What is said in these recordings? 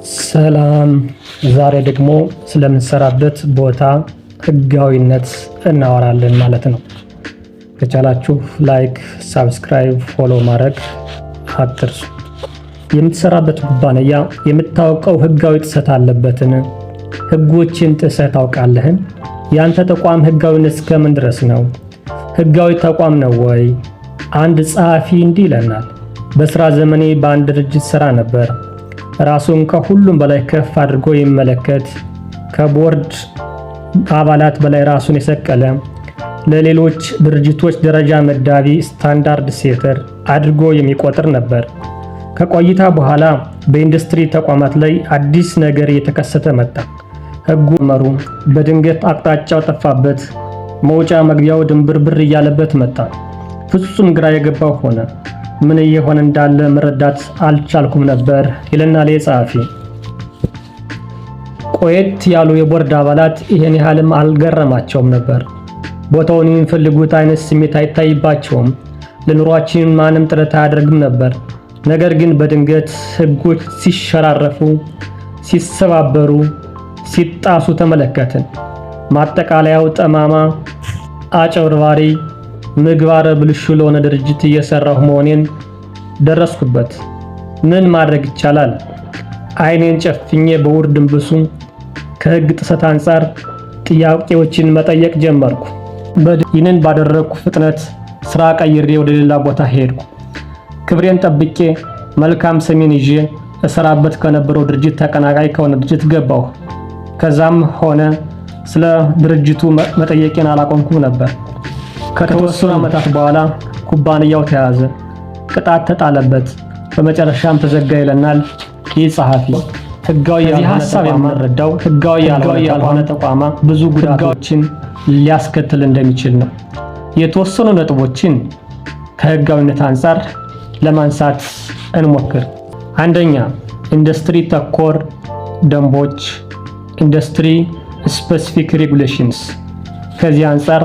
ሰላም። ዛሬ ደግሞ ስለምንሰራበት ቦታ ህጋዊነት እናወራለን ማለት ነው። ከቻላችሁ ላይክ፣ ሳብስክራይብ፣ ፎሎ ማድረግ አትርሱ። የምትሰራበት ኩባንያ የምታውቀው ህጋዊ ጥሰት አለበትን? ህጎችን ጥሰት ታውቃለህን? ያንተ ተቋም ህጋዊነት እስከምን ድረስ ነው? ህጋዊ ተቋም ነው ወይ? አንድ ጸሐፊ እንዲህ ይለናል። በስራ ዘመኔ በአንድ ድርጅት ስራ ነበር። ራሱን ከሁሉም በላይ ከፍ አድርጎ የሚመለከት፣ ከቦርድ አባላት በላይ ራሱን የሰቀለ፣ ለሌሎች ድርጅቶች ደረጃ መዳቢ ስታንዳርድ ሴተር አድርጎ የሚቆጥር ነበር። ከቆይታ በኋላ በኢንዱስትሪ ተቋማት ላይ አዲስ ነገር እየተከሰተ መጣ። ህጉ መሩ በድንገት አቅጣጫው ጠፋበት። መውጫ መግቢያው ድንብርብር እያለበት መጣ። ፍጹም ግራ የገባው ሆነ። ምን እየሆነ እንዳለ መረዳት አልቻልኩም ነበር ይለናል ጸሐፊ። ቆየት ያሉ የቦርድ አባላት ይሄን ያህልም አልገረማቸውም ነበር። ቦታውን የሚፈልጉት አይነት ስሜት አይታይባቸውም። ለኑሯችን ማንም ጥረት አያደርግም ነበር። ነገር ግን በድንገት ህጎች ሲሸራረፉ፣ ሲሰባበሩ፣ ሲጣሱ ተመለከትን። ማጠቃለያው ጠማማ፣ አጭበርባሪ፣ ምግባረ ብልሹ ለሆነ ድርጅት እየሰራሁ መሆኔን ደረስኩበት። ምን ማድረግ ይቻላል? አይኔን ጨፍኜ በውር ድንብሱ ከህግ ጥሰት አንጻር ጥያቄዎችን መጠየቅ ጀመርኩ። ይህንን ባደረግኩ ፍጥነት ስራ ቀይሬ ወደ ሌላ ቦታ ሄድኩ። ክብሬን ጠብቄ መልካም ስሜን ይዤ እሰራበት ከነበረው ድርጅት ተቀናቃይ ከሆነ ድርጅት ገባሁ። ከዛም ሆነ ስለ ድርጅቱ መጠየቄን አላቆምኩም ነበር። ከተወሰኑ ዓመታት በኋላ ኩባንያው ተያዘ፣ ቅጣት ተጣለበት፣ በመጨረሻም ተዘጋ ይለናል ይህ ጸሐፊ። ህጋዊ ያልሆነ ተቋም ብዙ ጉዳቶችን ሊያስከትል እንደሚችል ነው። የተወሰኑ ነጥቦችን ከህጋዊነት አንጻር ለማንሳት እንሞክር። አንደኛ፣ ኢንዱስትሪ ተኮር ደንቦች፣ ኢንዱስትሪ ስፔሲፊክ ሬጉሌሽንስ። ከዚህ አንጻር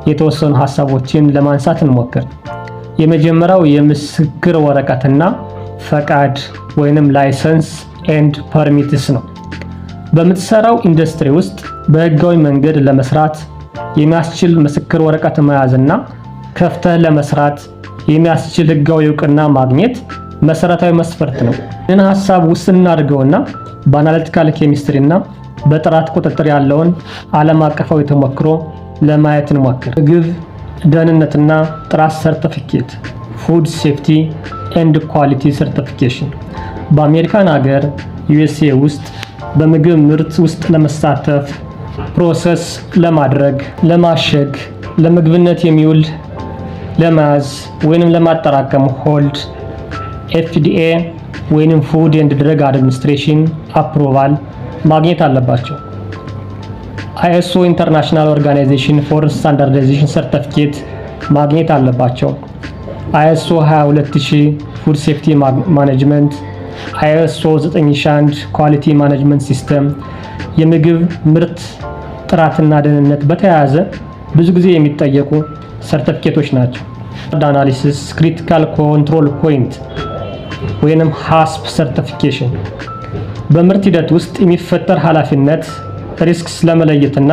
የተወሰኑ ሐሳቦችን ለማንሳት እንሞክር። የመጀመሪያው የምስክር ወረቀትና ፈቃድ ወይንም ላይሰንስ ኤንድ ፐርሚትስ ነው። በምትሰራው ኢንዱስትሪ ውስጥ በህጋዊ መንገድ ለመስራት የሚያስችል ምስክር ወረቀት መያዝና ከፍተህ ለመስራት የሚያስችል ህጋዊ እውቅና ማግኘት መሰረታዊ መስፈርት ነው። ይህን ሐሳብ ውስን እናድርገውና በአናሊቲካል ኬሚስትሪና በጥራት ቁጥጥር ያለውን ዓለም አቀፋዊ ተሞክሮ ለማየት እንሞክር። ምግብ ደህንነትና ጥራት ሰርቲፊኬት ፉድ ሴፍቲ ኤንድ ኳሊቲ ሰርቲፊኬሽን በአሜሪካን ሀገር ዩኤስኤ ውስጥ በምግብ ምርት ውስጥ ለመሳተፍ፣ ፕሮሰስ ለማድረግ፣ ለማሸግ፣ ለምግብነት የሚውል ለመያዝ ወይንም ለማጠራቀም ሆልድ ኤፍዲኤ ወይንም ፉድ ኤንድ ድረግ አድሚኒስትሬሽን አፕሮቫል ማግኘት አለባቸው። አይኤስኦ ኢንተርናሽናል ኦርጋናይዜሽን ፎር ስታንዳርዳይዜሽን ሰርቲፊኬት ማግኘት አለባቸው። አይኤስኦ 22000 ፉድ ሴፍቲ ማኔጅመንት፣ አይኤስኦ 9001 ኳሊቲ ማኔጅመንት ሲስተም የምግብ ምርት ጥራትና ደህንነት በተያያዘ ብዙ ጊዜ የሚጠየቁ ሰርቲፊኬቶች ናቸው። አናሊሲስ ክሪቲካል ኮንትሮል ፖይንት ወይንም ሃስፕ ሰርቲፊኬሽን በምርት ሂደት ውስጥ የሚፈጠር ኃላፊነት ሪስክስ ለመለየትና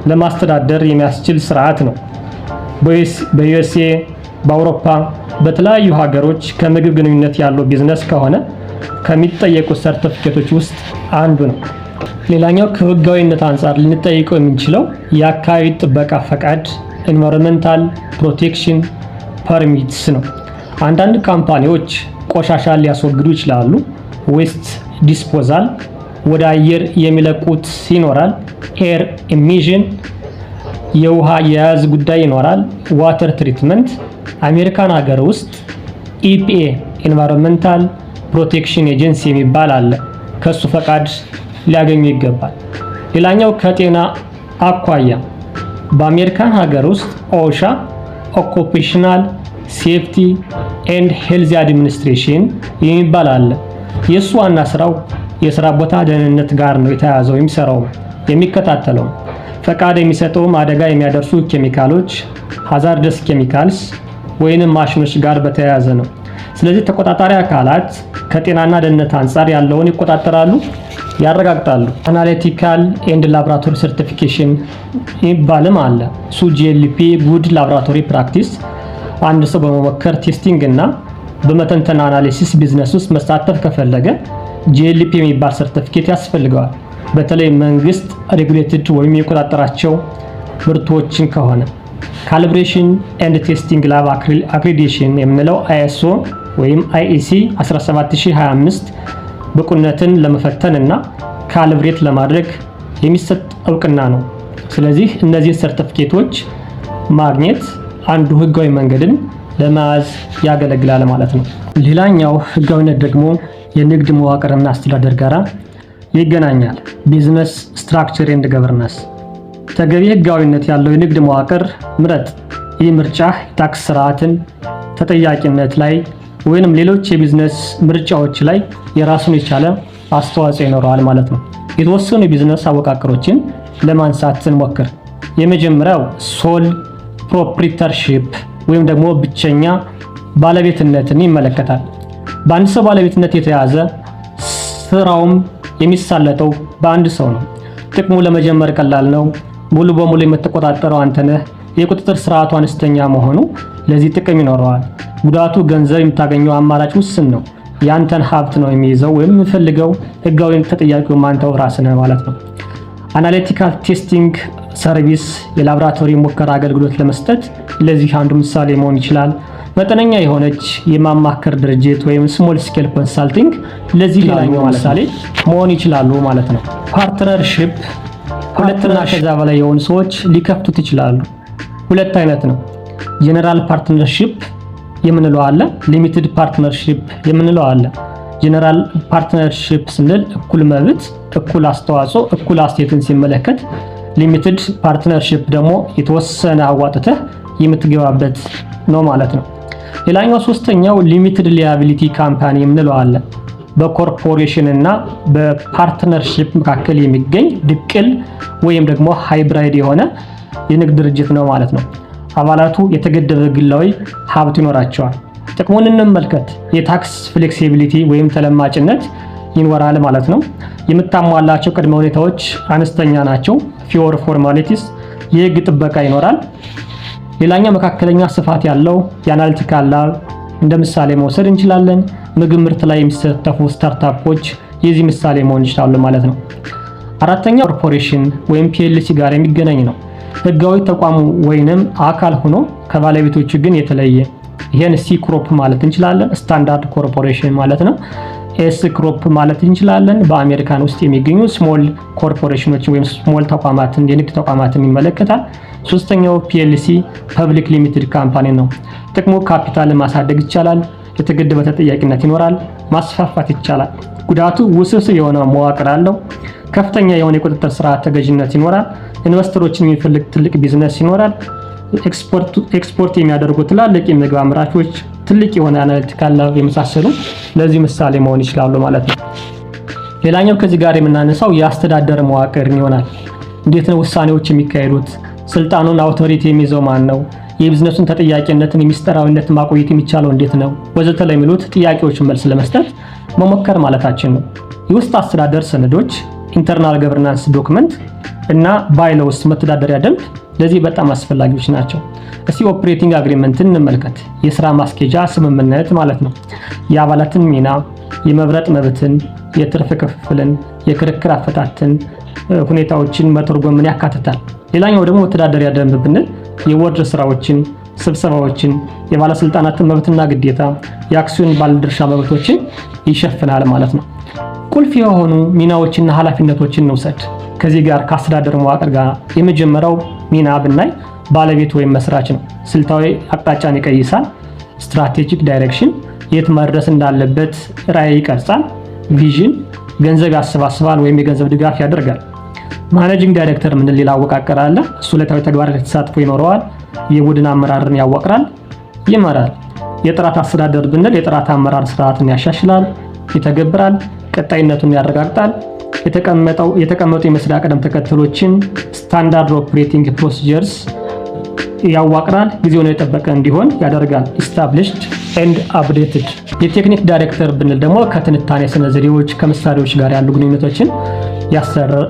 ለማስተዳደር የሚያስችል ስርዓት ነው። በዩኤስኤ፣ በአውሮፓ፣ በተለያዩ ሀገሮች ከምግብ ግንኙነት ያለው ቢዝነስ ከሆነ ከሚጠየቁ ሰርቲፊኬቶች ውስጥ አንዱ ነው። ሌላኛው ከህጋዊነት አንጻር ልንጠይቀው የምንችለው የአካባቢ ጥበቃ ፈቃድ ኢንቫይሮንመንታል ፕሮቴክሽን ፐርሚትስ ነው። አንዳንድ ካምፓኒዎች ቆሻሻ ሊያስወግዱ ይችላሉ። ዌስት ዲስፖዛል ወደ አየር የሚለቁት ይኖራል። ኤር ኢሚሽን የውሃ የያዝ ጉዳይ ይኖራል። ዋተር ትሪትመንት አሜሪካን ሀገር ውስጥ ኢፒኤ ኢንቫይሮንመንታል ፕሮቴክሽን ኤጀንሲ የሚባል አለ። ከሱ ፈቃድ ሊያገኙ ይገባል። ሌላኛው ከጤና አኳያ በአሜሪካን ሀገር ውስጥ ኦሻ ኦኩፔሽናል ሴፍቲ ኤንድ ሄልዝ አድሚኒስትሬሽን የሚባል አለ። የሱ ዋና ስራው የሥራ ቦታ ደህንነት ጋር ነው የተያያዘው። የሚሰራው የሚከታተለው ፈቃድ የሚሰጠውም አደጋ የሚያደርሱ ኬሚካሎች ሃዛርደስ ኬሚካልስ ወይንም ማሽኖች ጋር በተያያዘ ነው። ስለዚህ ተቆጣጣሪ አካላት ከጤናና ደህንነት አንጻር ያለውን ይቆጣጠራሉ፣ ያረጋግጣሉ። አናሊቲካል ኤንድ ላቦራቶሪ ሰርቲፊኬሽን ይባልም አለ። GLP ጉድ ላቦራቶሪ ፕራክቲስ አንድ ሰው በመሞከር ቴስቲንግ እና በመተንተን አናሊሲስ ቢዝነስ ውስጥ መሳተፍ ከፈለገ GLP የሚባል ሰርቲፊኬት ያስፈልገዋል። በተለይ መንግስት ሬጉሌትድ ወይም የቆጣጠራቸው ምርቶችን ከሆነ ካሊብሬሽን ኤንድ ቴስቲንግ ላብ አክሬዲቴሽን የምንለው ISO ወይም IEC 17025 ብቁነትን ለመፈተን እና ካሊብሬት ለማድረግ የሚሰጥ እውቅና ነው። ስለዚህ እነዚህ ሰርቲፊኬቶች ማግኘት አንዱ ህጋዊ መንገድን ለመያዝ ያገለግላል ማለት ነው። ሌላኛው ህጋዊነት ደግሞ የንግድ መዋቅርና አስተዳደር ጋር ይገናኛል። ቢዝነስ ስትራክቸር ኤንድ ገቨርናንስ ተገቢ ህጋዊነት ያለው የንግድ መዋቅር ምረጥ። ይህ ምርጫ የታክስ ስርዓትን ተጠያቂነት ላይ ወይንም ሌሎች የቢዝነስ ምርጫዎች ላይ የራሱን የቻለ አስተዋጽኦ ይኖረዋል ማለት ነው። የተወሰኑ የቢዝነስ አወቃቀሮችን ለማንሳት እንሞክር። የመጀመሪያው ሶል ፕሮፕሪተርሺፕ ወይም ደግሞ ብቸኛ ባለቤትነትን ይመለከታል። በአንድ ሰው ባለቤትነት የተያዘ ስራውም የሚሳለጠው በአንድ ሰው ነው። ጥቅሙ ለመጀመር ቀላል ነው። ሙሉ በሙሉ የምትቆጣጠረው አንተ ነህ። የቁጥጥር ስርዓቱ አነስተኛ መሆኑ ለዚህ ጥቅም ይኖረዋል። ጉዳቱ ገንዘብ የምታገኘው አማራጭ ውስን ነው። ያንተን ሀብት ነው የሚይዘው ወይም የሚፈልገው ህጋዊ ተጠያቂው ማንተው ራስህ ነህ ማለት ነው። አናሊቲካል ቴስቲንግ ሰርቪስ የላቦራቶሪ ሙከራ አገልግሎት ለመስጠት ለዚህ አንዱ ምሳሌ መሆን ይችላል። መጠነኛ የሆነች የማማከር ድርጅት ወይም ስሞል ስኬል ኮንሳልቲንግ ለዚህ ሌላኛው ምሳሌ መሆን ይችላሉ ማለት ነው። ፓርትነርሺፕ ሁለትና ከዛ በላይ የሆኑ ሰዎች ሊከፍቱት ይችላሉ። ሁለት አይነት ነው። ጀነራል ፓርትነርሺፕ የምንለው አለ፣ ሊሚትድ ፓርትነርሺፕ የምንለው አለ። ጀነራል ፓርትነርሺፕ ስንል እኩል መብት፣ እኩል አስተዋጽኦ፣ እኩል አስተያየትን ሲመለከት፣ ሊሚትድ ፓርትነርሺፕ ደግሞ የተወሰነ አዋጥተህ የምትገባበት ነው ማለት ነው። ሌላኛው ሶስተኛው ሊሚትድ ሊያቢሊቲ ካምፓኒ የምንለው አለ። በኮርፖሬሽን እና በፓርትነርሺፕ መካከል የሚገኝ ድቅል ወይም ደግሞ ሃይብራይድ የሆነ የንግድ ድርጅት ነው ማለት ነው። አባላቱ የተገደበ ግላዊ ሀብት ይኖራቸዋል። ጥቅሙን እንመልከት። የታክስ ፍሌክሲቢሊቲ ወይም ተለማጭነት ይኖራል ማለት ነው። የምታሟላቸው ቅድመ ሁኔታዎች አነስተኛ ናቸው። ፊወር ፎርማሊቲስ የህግ ጥበቃ ይኖራል። ሌላኛው መካከለኛ ስፋት ያለው የአናሊቲካል ላብ እንደ ምሳሌ መውሰድ እንችላለን። ምግብ ምርት ላይ የሚሳተፉ ስታርታፖች የዚህ ምሳሌ መሆን ይችላሉ ማለት ነው። አራተኛው ኮርፖሬሽን ወይም PLC ጋር የሚገናኝ ነው። ህጋዊ ተቋሙ ወይንም አካል ሆኖ ከባለቤቶቹ ግን የተለየ። ይሄን C ክሮፕ ማለት እንችላለን። ስታንዳርድ ኮርፖሬሽን ማለት ነው። S ክሮፕ ማለት እንችላለን። በአሜሪካን ውስጥ የሚገኙ ስሞል ኮርፖሬሽኖች ወይም ስሞል ተቋማትን የንግድ ተቋማትን ይመለከታል። ሶስተኛው PLC ፐብሊክ ሊሚትድ ካምፓኒ ነው። ጥቅሙ ካፒታል ማሳደግ ይቻላል። የተገደበ ተጠያቂነት ይኖራል። ማስፋፋት ይቻላል። ጉዳቱ ውስብስብ የሆነ መዋቅር አለው። ከፍተኛ የሆነ የቁጥጥር ስርዓት ተገዥነት ይኖራል። ኢንቨስተሮችን የሚፈልግ ትልቅ ቢዝነስ ይኖራል። ኤክስፖርት የሚያደርጉ ትላልቅ የምግብ አምራቾች፣ ትልቅ የሆነ አናሊቲካል ላብ የመሳሰሉ ለዚህ ምሳሌ መሆን ይችላሉ ማለት ነው። ሌላኛው ከዚህ ጋር የምናነሳው የአስተዳደር መዋቅር ይሆናል። እንዴት ነው ውሳኔዎች የሚካሄዱት? ስልጣኑን አውቶሪቲ የሚይዘው ማን ነው? የቢዝነሱን ተጠያቂነትን የሚስጥራዊነት ማቆየት የሚቻለው እንዴት ነው? ወዘተ ለሚሉት ጥያቄዎችን መልስ ለመስጠት መሞከር ማለታችን ነው። የውስጥ አስተዳደር ሰነዶች ኢንተርናል ገቨርናንስ ዶክመንት እና ባይሎውስ መተዳደሪያ ደንብ ለዚህ በጣም አስፈላጊዎች ናቸው። እስቲ ኦፕሬቲንግ አግሪመንትን እንመልከት። የስራ ማስኬጃ ስምምነት ማለት ነው። የአባላትን ሚና፣ የመብረጥ መብትን፣ የትርፍ ክፍፍልን፣ የክርክር አፈታትን ሁኔታዎችን መተርጎምን ያካትታል። ሌላኛው ደግሞ መተዳደሪያ ደንብ ብንል የቦርድ ስራዎችን፣ ስብሰባዎችን፣ የባለስልጣናትን መብትና ግዴታ፣ የአክሲዮን ባለድርሻ መብቶችን ይሸፍናል ማለት ነው። ቁልፍ የሆኑ ሚናዎችና ኃላፊነቶችን እንውሰድ። ከዚህ ጋር ከአስተዳደር መዋቅር ጋር የመጀመሪያው ሚና ብናይ ባለቤት ወይም መስራች ነው። ስልታዊ አቅጣጫን ይቀይሳል። ስትራቴጂክ ዳይሬክሽን የት መድረስ እንዳለበት ራዕይ ይቀርጻል። ቪዥን ገንዘብ ያሰባስባል ወይም የገንዘብ ድጋፍ ያደርጋል። ማኔጂንግ ዳይሬክተር ምን ሌላ አወቃቀር አለ። እሱ ዕለታዊ ተግባራት ተሳትፎ ይኖረዋል። የቡድን አመራርን ያዋቅራል፣ ይመራል። የጥራት አስተዳደር ብንል የጥራት አመራር ስርዓትን ያሻሽላል፣ ይተገብራል፣ ቀጣይነቱን ያረጋግጣል። የተቀመጡ የመስሪያ ቅደም ተከተሎችን ስታንዳርድ ኦፕሬቲንግ ፕሮሲጀርስ ያዋቅራል፣ ጊዜውን የጠበቀ እንዲሆን ያደርጋል። ኢስታብሊሽድ ኤንድ አፕዴትድ። የቴክኒክ ዳይሬክተር ብንል ደግሞ ከትንታኔ ስነ ዘዴዎች ከምሳሌዎች ጋር ያሉ ግንኙነቶችን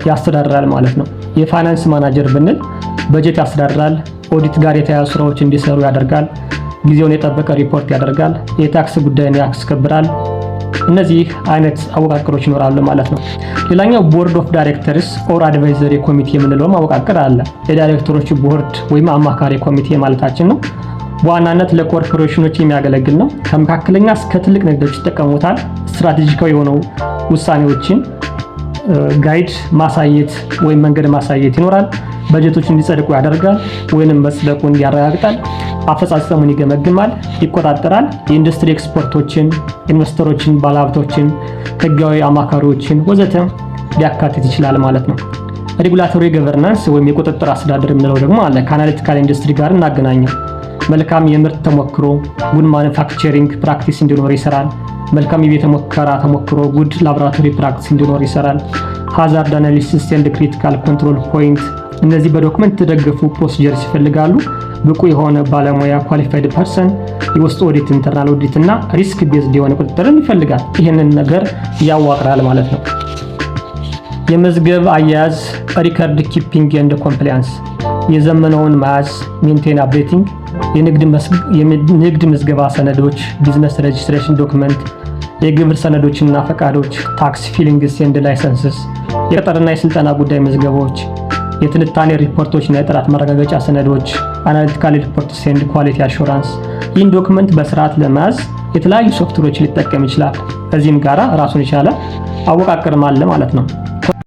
ያስተዳድራል ማለት ነው። የፋይናንስ ማናጀር ብንል በጀት ያስተዳድራል፣ ኦዲት ጋር የተያያዙ ስራዎች እንዲሰሩ ያደርጋል፣ ጊዜውን የጠበቀ ሪፖርት ያደርጋል፣ የታክስ ጉዳይን ያስከብራል። እነዚህ አይነት አወቃቀሮች ይኖራሉ ማለት ነው። ሌላኛው ቦርድ ኦፍ ዳይሬክተርስ ኦር አድቫይዘሪ ኮሚቴ የምንለው አወቃቀር አለ። የዳይሬክተሮች ቦርድ ወይም አማካሪ ኮሚቴ ማለታችን ነው። በዋናነት ለኮርፖሬሽኖች የሚያገለግል ነው። ከመካከለኛ እስከ ትልቅ ንግዶች ይጠቀሙታል። ስትራቴጂካዊ የሆነው ውሳኔዎችን ጋይድ ማሳየት ወይም መንገድ ማሳየት ይኖራል። በጀቶች እንዲጸድቁ ያደርጋል ወይንም መጽደቁን ያረጋግጣል። አፈጻጸሙን ይገመግማል፣ ይቆጣጠራል። የኢንዱስትሪ ኤክስፖርቶችን፣ ኢንቨስተሮችን፣ ባለሀብቶችን፣ ህጋዊ አማካሪዎችን ወዘተ ሊያካትት ይችላል ማለት ነው። ሬጉላቶሪ ገቨርናንስ ወይም የቁጥጥር አስተዳደር የምንለው ደግሞ አለ። ከአናሊቲካል ኢንዱስትሪ ጋር እናገናኘው። መልካም የምርት ተሞክሮ ጉድ ማኑፋክቸሪንግ ፕራክቲስ እንዲኖር ይሰራል። መልካም የቤተ ሙከራ ተሞክሮ ጉድ ላቦራቶሪ ፕራክቲስ እንዲኖር ይሰራል። ሃዛርድ አናሊሲስ ኤንድ ክሪቲካል ኮንትሮል ፖይንት፣ እነዚህ በዶክመንት የተደገፉ ፕሮሲጀርስ ይፈልጋሉ። ብቁ የሆነ ባለሙያ ኳሊፋይድ ፐርሰን፣ የውስጥ ኦዲት፣ ኢንተርናል ኦዲት እና ሪስክ ቤዝድ የሆነ ቁጥጥርን ይፈልጋል። ይህንን ነገር ያዋቅራል ማለት ነው። የመዝገብ አያያዝ ሪከርድ ኪፒንግ ኤንድ ኮምፕላያንስ፣ የዘመነውን መያዝ ሜንቴን አፕዴቲንግ፣ የንግድ ምዝገባ ሰነዶች ቢዝነስ ሬጅስትሬሽን ዶክመንት፣ የግብር ሰነዶችና ፈቃዶች ታክስ ፊሊንግስ ኤንድ ላይሰንስስ፣ የቅጥርና የስልጠና ጉዳይ መዝገቦች፣ የትንታኔ ሪፖርቶችና የጥራት ማረጋገጫ ሰነዶች አናሊቲካል ሪፖርትስ ኤንድ ኳሊቲ አሹራንስ። ይህን ዶክመንት በስርዓት ለመያዝ የተለያዩ ሶፍትዌሮችን ሊጠቀም ይችላል። ከዚህም ጋራ ራሱን የቻለ አወቃቀርም አለ ማለት ነው።